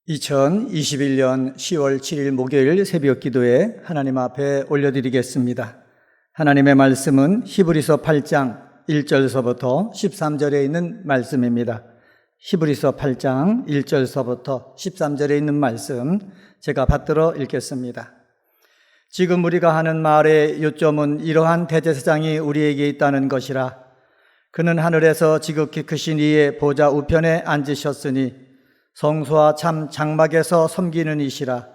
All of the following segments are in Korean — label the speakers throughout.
Speaker 1: 2021년 10월 7일 목요일 새벽 기도에 하나님 앞에 올려드리겠습니다. 하나님의 말씀은 히브리서 8장 1절서부터 13절에 있는 말씀입니다. 히브리서 8장 1절서부터 13절에 있는 말씀 제가 받들어 읽겠습니다. 지금 우리가 하는 말의 요점은 이러한 대제사장이 우리에게 있다는 것이라. 그는 하늘에서 지극히 크신 이의 보좌 우편에 앉으셨으니 성소와 참 장막에서 섬기는 이시라.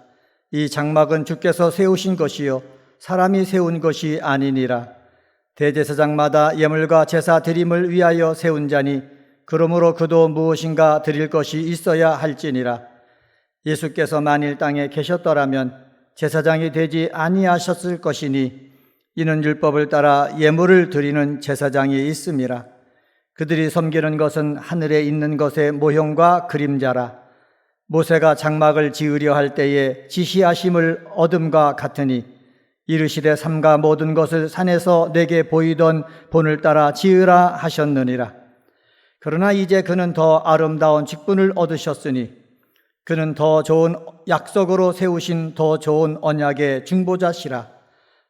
Speaker 1: 이 장막은 주께서 세우신 것이요 사람이 세운 것이 아니니라. 대제사장마다 예물과 제사 드림을 위하여 세운 자니 그러므로 그도 무엇인가 드릴 것이 있어야 할지니라. 예수께서 만일 땅에 계셨더라면 제사장이 되지 아니하셨을 것이니 이는 율법을 따라 예물을 드리는 제사장이 있음이라. 그들이 섬기는 것은 하늘에 있는 것의 모형과 그림자라. 모세가 장막을 지으려 할 때에 지시하심을 얻음과 같으니 이르시되 삼가 모든 것을 산에서 내게 보이던 본을 따라 지으라 하셨느니라. 그러나 이제 그는 더 아름다운 직분을 얻으셨으니 그는 더 좋은 약속으로 세우신 더 좋은 언약의 중보자시라.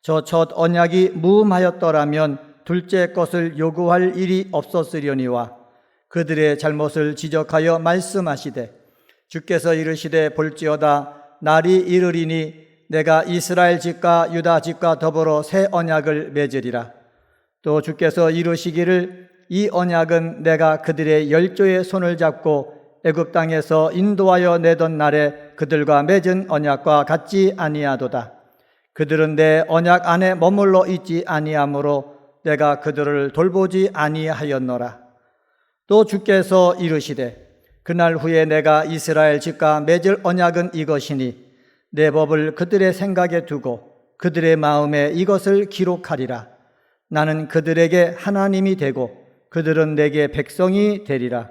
Speaker 1: 저 첫 언약이 무음하였더라면 둘째 것을 요구할 일이 없었으려니와 그들의 잘못을 지적하여 말씀하시되 주께서 이르시되 볼지어다 날이 이르리니 내가 이스라엘 집과 유다 집과 더불어 새 언약을 맺으리라. 또 주께서 이르시기를 이 언약은 내가 그들의 열조의 손을 잡고 애굽 땅에서 인도하여 내던 날에 그들과 맺은 언약과 같지 아니하도다. 그들은 내 언약 안에 머물러 있지 아니하므로 내가 그들을 돌보지 아니하였노라. 또 주께서 이르시되 그날 후에 내가 이스라엘 집과 맺을 언약은 이것이니 내 법을 그들의 생각에 두고 그들의 마음에 이것을 기록하리라. 나는 그들에게 하나님이 되고 그들은 내게 백성이 되리라.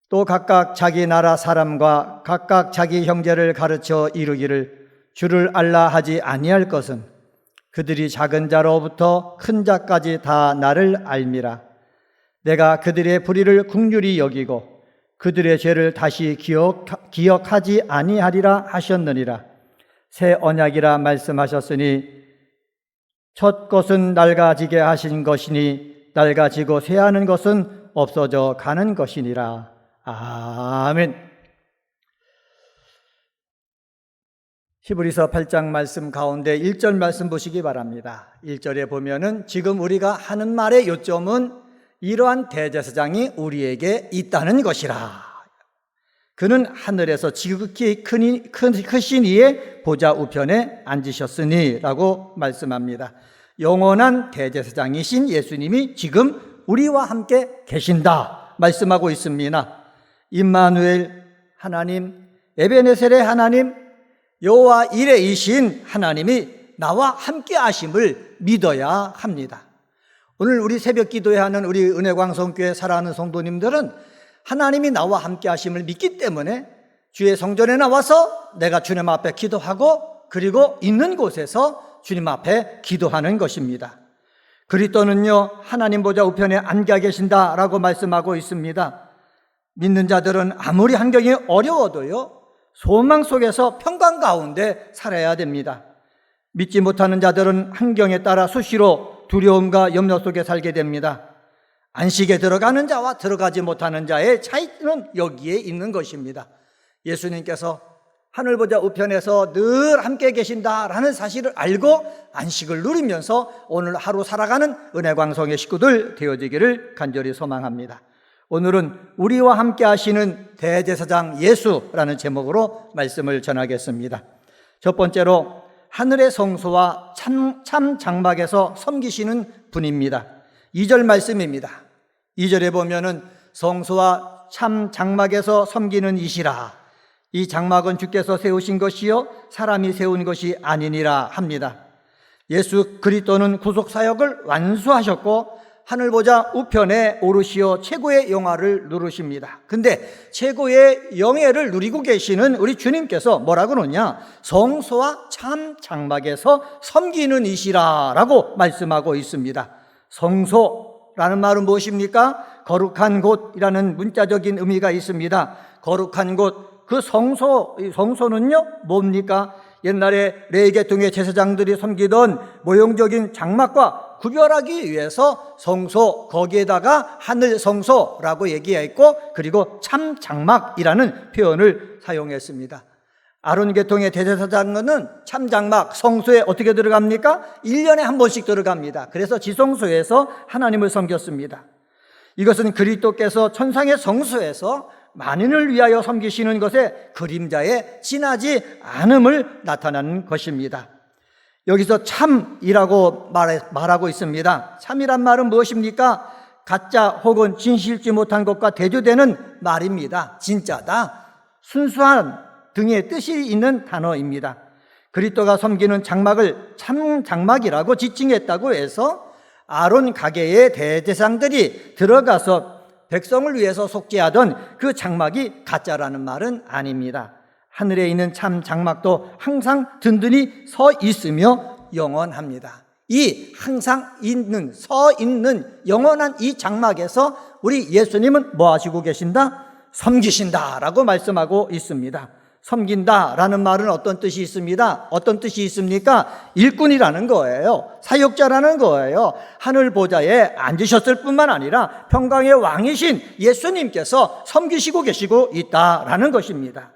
Speaker 1: 또 각각 자기 나라 사람과 각각 자기 형제를 가르쳐 이르기를 주를 알라 하지 아니할 것은 그들이 작은 자로부터 큰 자까지 다 나를 알미라. 내가 그들의 불의를 긍휼히 여기고 그들의 죄를 다시 기억하지 아니하리라 하셨느니라. 새 언약이라 말씀하셨으니 첫 것은 낡아지게 하신 것이니 낡아지고 쇠하는 것은 없어져 가는 것이니라. 아멘. 히브리서 8장 말씀 가운데 1절 말씀 보시기 바랍니다. 1절에 보면은 지금 우리가 하는 말의 요점은 이러한 대제사장이 우리에게 있다는 것이라. 그는 하늘에서 지극히 크신 이의 보좌 우편에 앉으셨으니 라고 말씀합니다. 영원한 대제사장이신 예수님이 지금 우리와 함께 계신다 말씀하고 있습니다. 임마누엘 하나님, 에베네셀의 하나님, 여호와 이레이신 하나님이 나와 함께 하심을 믿어야 합니다. 오늘 우리 새벽 기도회 하는 우리 은혜광성교회 사랑하는 성도님들은 하나님이 나와 함께 하심을 믿기 때문에 주의 성전에 나와서 내가 주님 앞에 기도하고 그리고 있는 곳에서 주님 앞에 기도하는 것입니다. 그리스도는요 하나님 보좌 우편에 앉아 계신다라고 말씀하고 있습니다. 믿는 자들은 아무리 환경이 어려워도요 소망 속에서 평강 가운데 살아야 됩니다. 믿지 못하는 자들은 환경에 따라 수시로 두려움과 염려 속에 살게 됩니다. 안식에 들어가는 자와 들어가지 못하는 자의 차이는 여기에 있는 것입니다. 예수님께서 하늘보좌 우편에서 늘 함께 계신다라는 사실을 알고 안식을 누리면서 오늘 하루 살아가는 은혜광성의 식구들 되어지기를 간절히 소망합니다. 오늘은 우리와 함께 하시는 대제사장 예수라는 제목으로 말씀을 전하겠습니다. 첫 번째로 하늘의 성소와 참 장막에서 섬기시는 분입니다. 2절 말씀입니다. 2절에 보면은 성소와 참 장막에서 섬기는 이시라. 이 장막은 주께서 세우신 것이요 사람이 세운 것이 아니니라 합니다. 예수 그리스도는 구속사역을 완수하셨고 하늘보좌 우편에 오르시어 최고의 영화를 누르십니다. 근데 최고의 영예를 누리고 계시는 우리 주님께서 뭐라고 그러냐? 성소와 참 장막에서 섬기는 이시라라고 말씀하고 있습니다. 성소라는 말은 무엇입니까? 거룩한 곳이라는 문자적인 의미가 있습니다. 거룩한 곳, 그 성소는요 뭡니까? 옛날에 레위계통의 제사장들이 섬기던 모형적인 장막과 구별하기 위해서 성소, 거기에다가 하늘 성소라고 얘기했고, 그리고 참 장막이라는 표현을 사용했습니다. 아론 계통의 대제사장은 참 장막, 성소에 어떻게 들어갑니까? 1년에 한 번씩 들어갑니다. 그래서 지성소에서 하나님을 섬겼습니다. 이것은 그리스도께서 천상의 성소에서 만인을 위하여 섬기시는 것의 그림자에 지나지 않음을 나타내는 것입니다. 여기서 참이라고 말하고 있습니다. 참이란 말은 무엇입니까? 가짜 혹은 진실지 못한 것과 대조되는 말입니다. 진짜다, 순수한 등의 뜻이 있는 단어입니다. 그리스도가 섬기는 장막을 참 장막이라고 지칭했다고 해서 아론 가게의 대제사장들이 들어가서 백성을 위해서 속죄하던 그 장막이 가짜라는 말은 아닙니다. 하늘에 있는 참 장막도 항상 든든히 서 있으며 영원합니다. 이 항상 있는, 서 있는 영원한 이 장막에서 우리 예수님은 뭐 하시고 계신다? 섬기신다라고 말씀하고 있습니다. 섬긴다라는 말은 어떤 뜻이 있습니다. 어떤 뜻이 있습니까? 일꾼이라는 거예요. 사역자라는 거예요. 하늘 보좌에 앉으셨을 뿐만 아니라 평강의 왕이신 예수님께서 섬기시고 계시고 있다라는 것입니다.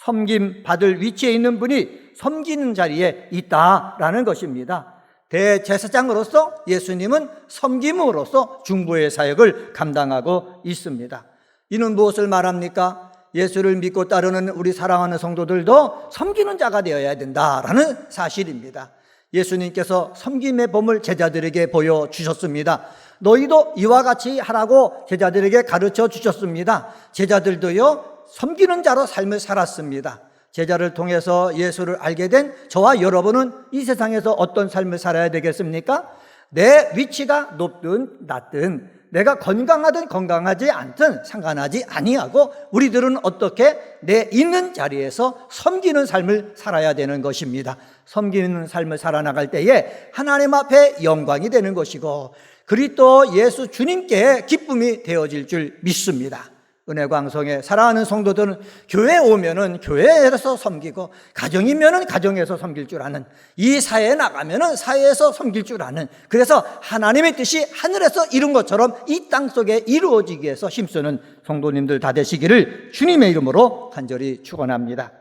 Speaker 1: 섬김 받을 위치에 있는 분이 섬기는 자리에 있다라는 것입니다. 대제사장으로서 예수님은 섬김으로써 중보의 사역을 감당하고 있습니다. 이는 무엇을 말합니까? 예수를 믿고 따르는 우리 사랑하는 성도들도 섬기는 자가 되어야 된다라는 사실입니다. 예수님께서 섬김의 법을 제자들에게 보여주셨습니다. 너희도 이와 같이 하라고 제자들에게 가르쳐 주셨습니다. 제자들도요 섬기는 자로 삶을 살았습니다. 제자를 통해서 예수를 알게 된 저와 여러분은 이 세상에서 어떤 삶을 살아야 되겠습니까? 내 위치가 높든 낮든, 내가 건강하든 건강하지 않든 상관하지 아니하고 우리들은 어떻게 내 있는 자리에서 섬기는 삶을 살아야 되는 것입니다. 섬기는 삶을 살아나갈 때에 하나님 앞에 영광이 되는 것이고 그리스도 예수 주님께 기쁨이 되어질 줄 믿습니다. 은혜광성에 사랑하는 성도들은 교회에 오면은 교회에서 섬기고, 가정이면은 가정에서 섬길 줄 아는, 이 사회에 나가면은 사회에서 섬길 줄 아는, 그래서 하나님의 뜻이 하늘에서 이룬 것처럼 이 땅 속에 이루어지기 위해서 힘쓰는 성도님들 다 되시기를 주님의 이름으로 간절히 축원합니다.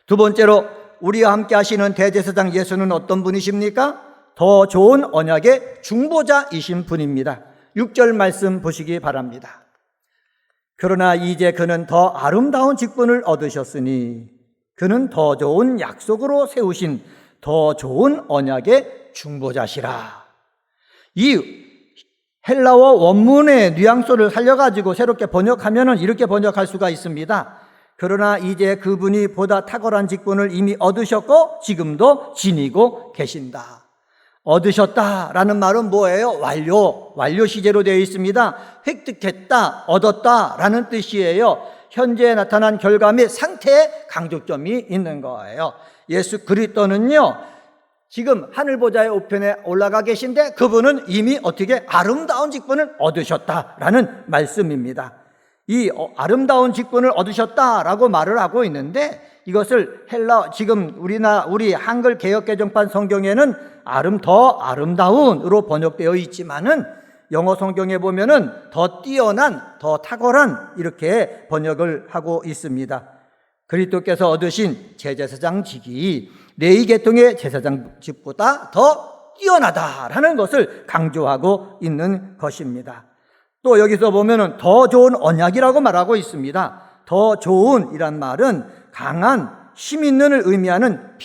Speaker 1: 두 번째로 우리와 함께 하시는 대제사장 예수는 어떤 분이십니까? 더 좋은 언약의 중보자이신 분입니다. 6절 말씀 보시기 바랍니다. 그러나 이제 그는 더 아름다운 직분을 얻으셨으니 그는 더 좋은 약속으로 세우신 더 좋은 언약의 중보자시라. 이 헬라어 원문의 뉘앙스를 살려가지고 새롭게 번역하면은 이렇게 번역할 수가 있습니다. 그러나 이제 그분이 보다 탁월한 직분을 이미 얻으셨고 지금도 지니고 계신다. 얻으셨다라는 말은 뭐예요? 완료 시제로 되어 있습니다. 획득했다, 얻었다라는 뜻이에요. 현재 나타난 결과 및 상태에 강조점이 있는 거예요. 예수 그리스도는요, 지금 하늘 보좌의 우편에 올라가 계신데 그분은 이미 어떻게 아름다운 직분을 얻으셨다라는 말씀입니다. 이 아름다운 직분을 얻으셨다라고 말을 하고 있는데, 이것을 지금 우리 한글 개역개정판 성경에는 더 아름다운으로 번역되어 있지만은 영어 성경에 보면은 더 뛰어난, 더 탁월한 이렇게 번역을 하고 있습니다. 그리스도께서 얻으신 제사장직이 레위계통의 제사장직보다 더 뛰어나다라는 것을 강조하고 있는 것입니다. 또 여기서 보면은 더 좋은 언약이라고 말하고 있습니다. 더 좋은이란 말은 강한, 힘 있는을 의미하는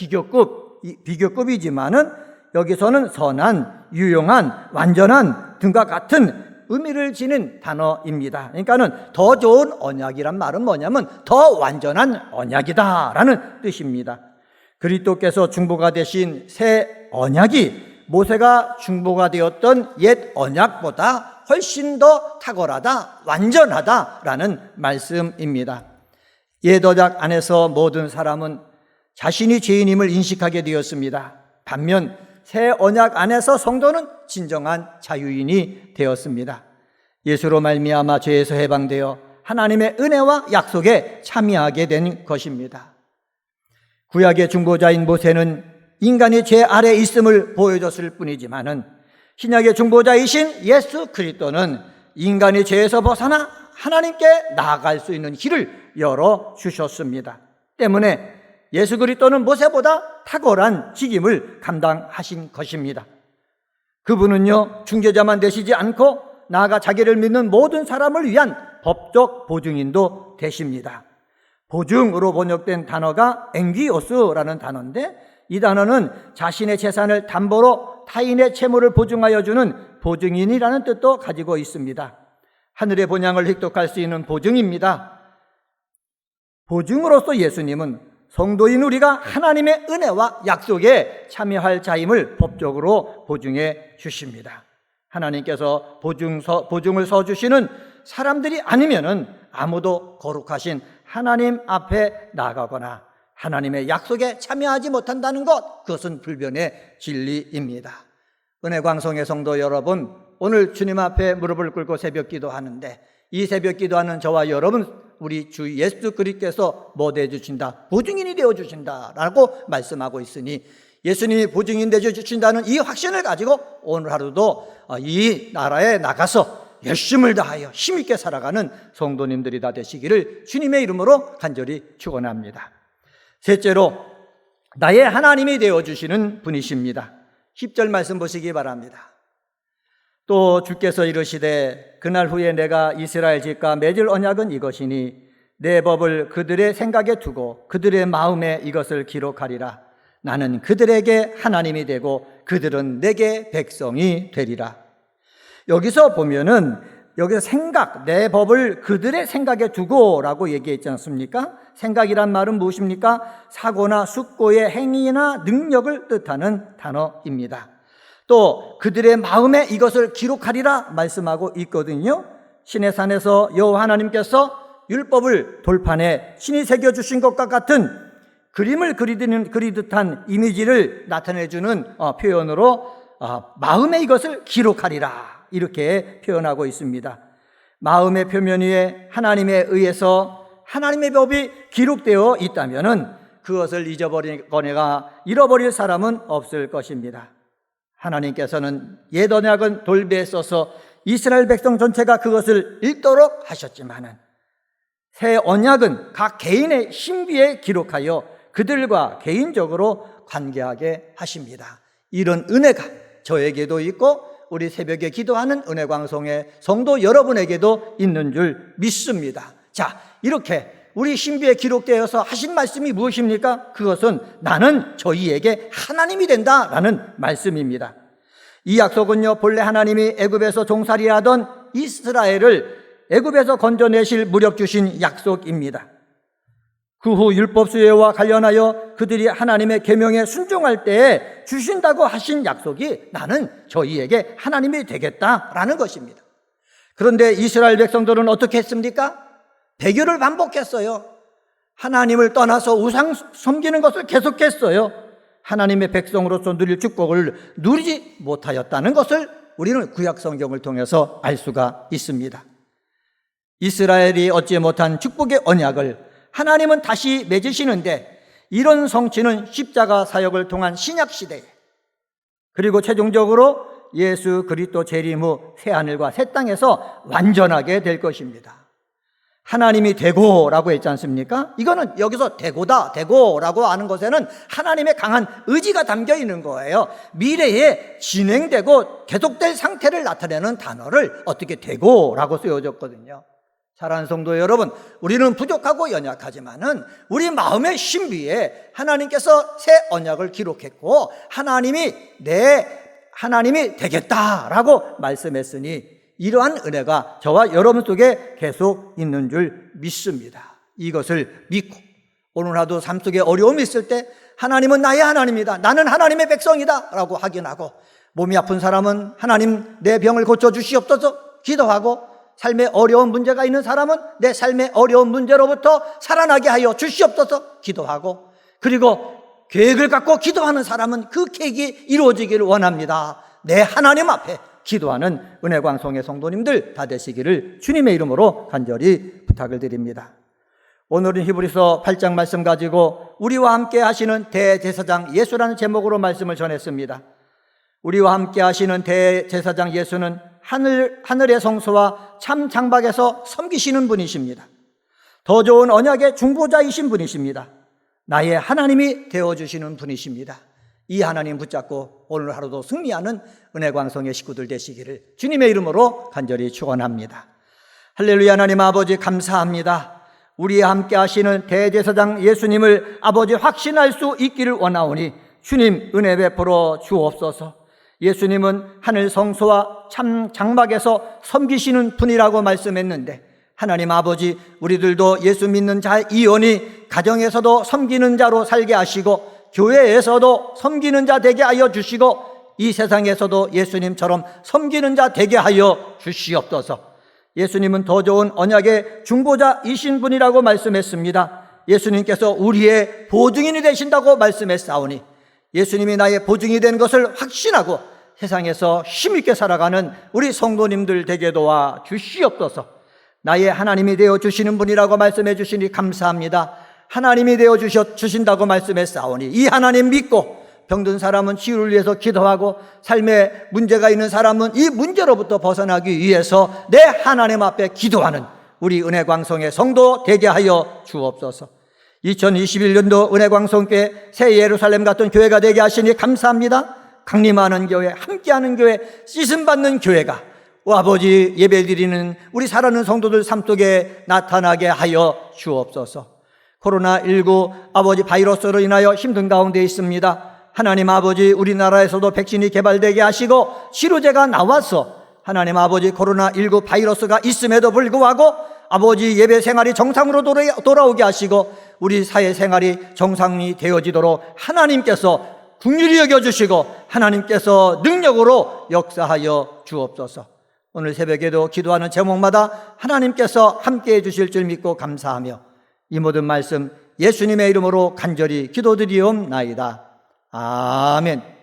Speaker 1: 비교급이지만은 여기서는 선한, 유용한, 완전한 등과 같은 의미를 지닌 단어입니다. 그러니까는 더 좋은 언약이란 말은 뭐냐면 더 완전한 언약이다라는 뜻입니다. 그리스도께서 중보가 되신 새 언약이 모세가 중보가 되었던 옛 언약보다 훨씬 더 탁월하다, 완전하다라는 말씀입니다. 옛 언약 안에서 모든 사람은 자신이 죄인임을 인식하게 되었습니다. 반면 새 언약 안에서 성도는 진정한 자유인이 되었습니다. 예수로 말미암아 죄에서 해방되어 하나님의 은혜와 약속에 참여하게 된 것입니다. 구약의 중보자인 모세는 인간이 죄 아래 있음을 보여줬을 뿐이지만은 신약의 중보자이신 예수 그리스도는 인간이 죄에서 벗어나 하나님께 나아갈 수 있는 길을 열어주셨습니다. 때문에 예수 그리스도는 모세보다 탁월한 직임을 감당하신 것입니다. 그분은요, 중재자만 되시지 않고 나아가 자기를 믿는 모든 사람을 위한 법적 보증인도 되십니다. 보증으로 번역된 단어가 앵기오스라는 단어인데, 이 단어는 자신의 재산을 담보로 타인의 채무를 보증하여 주는 보증인이라는 뜻도 가지고 있습니다. 하늘의 본향을 획득할 수 있는 보증입니다. 보증으로서 예수님은 성도인 우리가 하나님의 은혜와 약속에 참여할 자임을 법적으로 보증해 주십니다. 하나님께서 보증을 서주시는 사람들이 아니면은 아무도 거룩하신 하나님 앞에 나아가거나 하나님의 약속에 참여하지 못한다는 것, 그것은 불변의 진리입니다. 은혜광성의 성도 여러분, 오늘 주님 앞에 무릎을 꿇고 새벽 기도하는데, 이 새벽 기도하는 저와 여러분, 우리 주 예수 그리스도께서 뭐 되어주신다? 보증인이 되어주신다라고 말씀하고 있으니, 예수님이 보증인 되어주신다는 이 확신을 가지고 오늘 하루도 이 나라에 나가서 열심을 다하여 힘있게 살아가는 성도님들이 다 되시기를 주님의 이름으로 간절히 축원합니다. 셋째로, 나의 하나님이 되어주시는 분이십니다. 10절 말씀 보시기 바랍니다. 또 주께서 이르시되 그날 후에 내가 이스라엘 집과 맺을 언약은 이것이니 내 법을 그들의 생각에 두고 그들의 마음에 이것을 기록하리라. 나는 그들에게 하나님이 되고 그들은 내게 백성이 되리라. 여기서 보면은 여기서 생각, 내 법을 그들의 생각에 두고라고 얘기했지 않습니까? 생각이란 말은 무엇입니까? 사고나 숙고의 행위나 능력을 뜻하는 단어입니다. 또 그들의 마음에 이것을 기록하리라 말씀하고 있거든요. 신의 산에서 여호와 하나님께서 율법을 돌판에 신이 새겨주신 것과 같은 그림을 그리듯한 이미지를 나타내주는 표현으로 마음에 이것을 기록하리라 이렇게 표현하고 있습니다. 마음의 표면 위에 하나님에 의해서 하나님의 법이 기록되어 있다면은 그것을 잊어버리거나 잃어버릴 사람은 없을 것입니다. 하나님께서는 옛 언약은 돌배에 써서 이스라엘 백성 전체가 그것을 읽도록 하셨지만은 새 언약은 각 개인의 신비에 기록하여 그들과 개인적으로 관계하게 하십니다. 이런 은혜가 저에게도 있고 우리 새벽에 기도하는 은혜광성의 성도 여러분에게도 있는 줄 믿습니다. 자, 이렇게 우리 신비에 기록되어서 하신 말씀이 무엇입니까? 그것은 나는 저희에게 하나님이 된다라는 말씀입니다. 이 약속은요, 본래 하나님이 애굽에서 종살이하던 이스라엘을 애굽에서 건져내실 무렵 주신 약속입니다. 그 후 율법 수혜와 관련하여 그들이 하나님의 계명에 순종할 때에 주신다고 하신 약속이 나는 저희에게 하나님이 되겠다라는 것입니다. 그런데 이스라엘 백성들은 어떻게 했습니까? 배교를 반복했어요. 하나님을 떠나서 우상 섬기는 것을 계속했어요. 하나님의 백성으로서 누릴 축복을 누리지 못하였다는 것을 우리는 구약 성경을 통해서 알 수가 있습니다. 이스라엘이 얻지 못한 축복의 언약을 하나님은 다시 맺으시는데, 이런 성취는 십자가 사역을 통한 신약 시대에, 그리고 최종적으로 예수 그리스도 재림 후 새하늘과 새 땅에서 완전하게 될 것입니다. 하나님이 되고라고 했지 않습니까? 이거는 여기서 되고다, 되고라고 하는 것에는 하나님의 강한 의지가 담겨 있는 거예요. 미래에 진행되고 계속될 상태를 나타내는 단어를 어떻게 되고라고 쓰여졌거든요. 사랑하는 성도 여러분, 우리는 부족하고 연약하지만은 우리 마음의 신비에 하나님께서 새 언약을 기록했고 하나님이 내 하나님이 되겠다라고 말씀했으니 이러한 은혜가 저와 여러분 속에 계속 있는 줄 믿습니다. 이것을 믿고 오늘 하루 삶 속에 어려움이 있을 때 하나님은 나의 하나님이다, 나는 하나님의 백성이다 라고 확인하고, 몸이 아픈 사람은 하나님 내 병을 고쳐주시옵소서 기도하고, 삶에 어려운 문제가 있는 사람은 내 삶의 어려운 문제로부터 살아나게 하여 주시옵소서 기도하고, 그리고 계획을 갖고 기도하는 사람은 그 계획이 이루어지기를 원합니다. 내 하나님 앞에 기도하는 은혜광송의 성도님들 다 되시기를 주님의 이름으로 간절히 부탁을 드립니다. 오늘은 히브리서 8장 말씀 가지고 우리와 함께 하시는 대제사장 예수라는 제목으로 말씀을 전했습니다. 우리와 함께 하시는 대제사장 예수는 하늘의 성소와 참 장막에서 섬기시는 분이십니다. 더 좋은 언약의 중보자이신 분이십니다. 나의 하나님이 되어주시는 분이십니다. 이 하나님 붙잡고 오늘 하루도 승리하는 은혜광송의 식구들 되시기를 주님의 이름으로 간절히 축원합니다. 할렐루야. 하나님 아버지 감사합니다. 우리와 함께 하시는 대제사장 예수님을 아버지 확신할 수 있기를 원하오니 주님 은혜 베풀어 주옵소서. 예수님은 하늘 성소와 참 장막에서 섬기시는 분이라고 말씀했는데 하나님 아버지, 우리들도 예수 믿는 자 이원이 가정에서도 섬기는 자로 살게 하시고 교회에서도 섬기는 자 되게 하여 주시고 이 세상에서도 예수님처럼 섬기는 자 되게 하여 주시옵소서. 예수님은 더 좋은 언약의 중보자이신 분이라고 말씀했습니다. 예수님께서 우리의 보증인이 되신다고 말씀했사오니 예수님이 나의 보증이 된 것을 확신하고 세상에서 힘있게 살아가는 우리 성도님들 되게 도와 주시옵소서. 나의 하나님이 되어 주시는 분이라고 말씀해 주시니 감사합니다. 하나님이 되어 주신다고 말씀했사오니 이 하나님 믿고 병든 사람은 치유를 위해서 기도하고 삶에 문제가 있는 사람은 이 문제로부터 벗어나기 위해서 내 하나님 앞에 기도하는 우리 은혜광송의 성도 되게 하여 주옵소서. 2021년도 은혜광송교회 새 예루살렘 같은 교회가 되게 하시니 감사합니다. 강림하는 교회, 함께하는 교회, 씻음받는 교회가 아버지 예배드리는 우리 살아있는 성도들 삶 속에 나타나게 하여 주옵소서. 코로나19 아버지 바이러스로 인하여 힘든 가운데 있습니다. 하나님 아버지, 우리나라에서도 백신이 개발되게 하시고 치료제가 나와서 하나님 아버지 코로나19 바이러스가 있음에도 불구하고 아버지 예배 생활이 정상으로 돌아오게 하시고 우리 사회 생활이 정상이 되어지도록 하나님께서 긍휼히 여겨주시고 하나님께서 능력으로 역사하여 주옵소서. 오늘 새벽에도 기도하는 제목마다 하나님께서 함께해 주실 줄 믿고 감사하며 이 모든 말씀 예수님의 이름으로 간절히 기도드리옵나이다. 아멘.